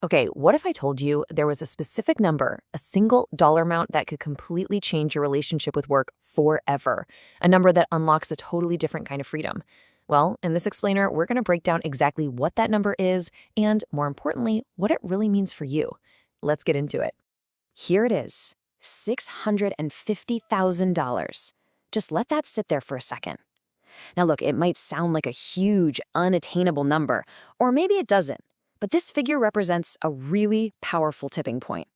Okay, what if I told you there was a specific number, a single dollar amount that could completely change your relationship with work forever? A number that unlocks a totally different kind of freedom. Well, in this explainer, we're going to break down exactly what that number is and, more importantly, what it really means for you. Let's get into it. Here it is, $650,000. Just let that sit there for a second. Now, look, it might sound like a huge, unattainable number, or maybe it doesn't. But this figure represents a really powerful tipping point.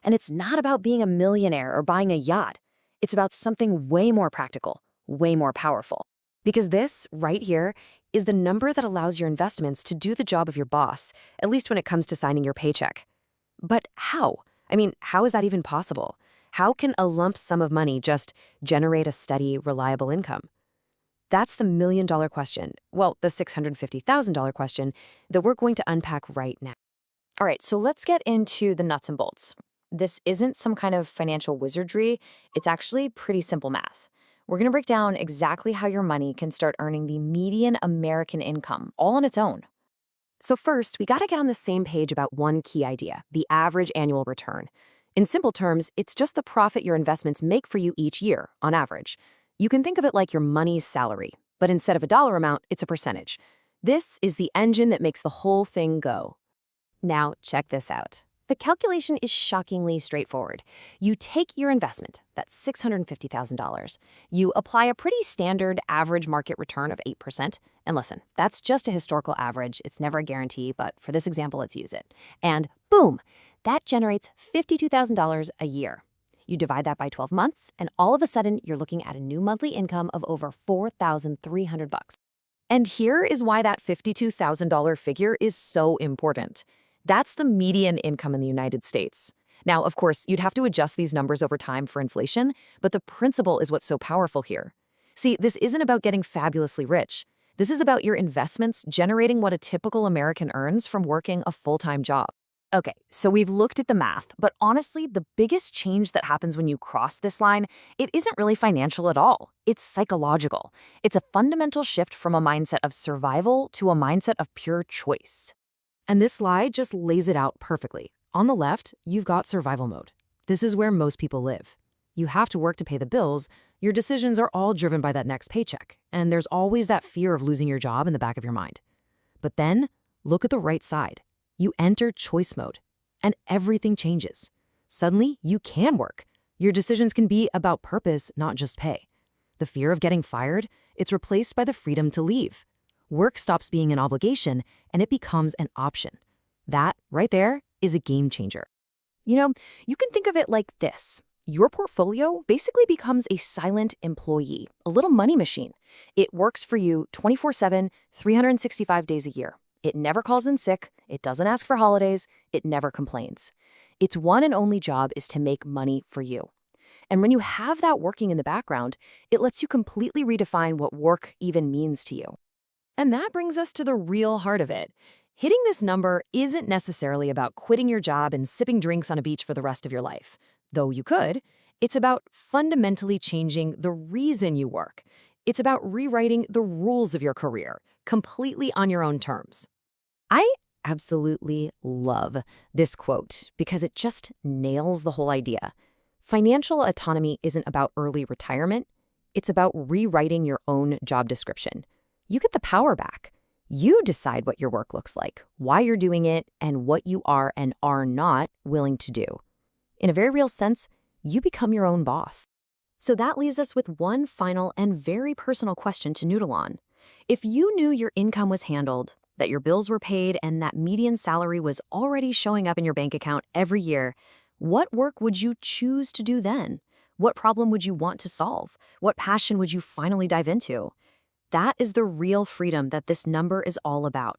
And it's not about being a millionaire or buying a yacht. It's about something way more practical, way more powerful. Because this, right here, is the number that allows your investments to do the job of your boss, at least when it comes to signing your paycheck. But how? I mean, how is that even possible? How can a lump sum of money just generate a steady, reliable income? That's the million-dollar question, well, the $650,000 question that we're going to unpack right now. All right, so let's get into the nuts and bolts. This isn't some kind of financial wizardry. It's actually pretty simple math. We're going to break down exactly how your money can start earning the median American income all on its own. So first, we got to get on the same page about one key idea, the average annual return. In simple terms, it's just the profit your investments make for you each year, on average. You can think of it like your money's salary, but instead of a dollar amount, it's a percentage. This is the engine that makes the whole thing go. Now, check this out. The calculation is shockingly straightforward. You take your investment, that's $650,000. You apply a pretty standard average market return of 8%. And listen, that's just a historical average. It's never a guarantee, but for this example, let's use it. And boom, that generates $52,000 a year. You divide that by 12 months, and all of a sudden, you're looking at a new monthly income of over $4,300. And here is why that $52,000 figure is so important. That's the median income in the United States. Now, of course, you'd have to adjust these numbers over time for inflation, but the principle is what's so powerful here. See, this isn't about getting fabulously rich. This is about your investments generating what a typical American earns from working a full-time job. Okay, so we've looked at the math, but honestly, the biggest change that happens when you cross this line, it isn't really financial at all. It's psychological. It's a fundamental shift from a mindset of survival to a mindset of pure choice. And this slide just lays it out perfectly. On the left, you've got survival mode. This is where most people live. You have to work to pay the bills. Your decisions are all driven by that next paycheck, and there's always that fear of losing your job in the back of your mind. But then, look at the right side. You enter choice mode, and everything changes. Suddenly, you can work. Your decisions can be about purpose, not just pay. The fear of getting fired, it's replaced by the freedom to leave. Work stops being an obligation, and it becomes an option. That, right there, is a game changer. You know, you can think of it like this. Your portfolio basically becomes a silent employee, a little money machine. It works for you 24/7, 365 days a year. It never calls in sick, it doesn't ask for holidays, it never complains. Its one and only job is to make money for you. And when you have that working in the background, it lets you completely redefine what work even means to you. And that brings us to the real heart of it. Hitting this number isn't necessarily about quitting your job and sipping drinks on a beach for the rest of your life. Though you could, it's about fundamentally changing the reason you work. It's about rewriting the rules of your career, completely on your own terms. I absolutely love this quote because it just nails the whole idea. Financial autonomy isn't about early retirement. It's about rewriting your own job description. You get the power back. You decide what your work looks like, why you're doing it, and what you are and are not willing to do. In a very real sense, you become your own boss. So that leaves us with one final and very personal question to noodle on. If you knew your income was handled, that your bills were paid, and that median salary was already showing up in your bank account every year, what work would you choose to do then? What problem would you want to solve? What passion would you finally dive into? That is the real freedom that this number is all about.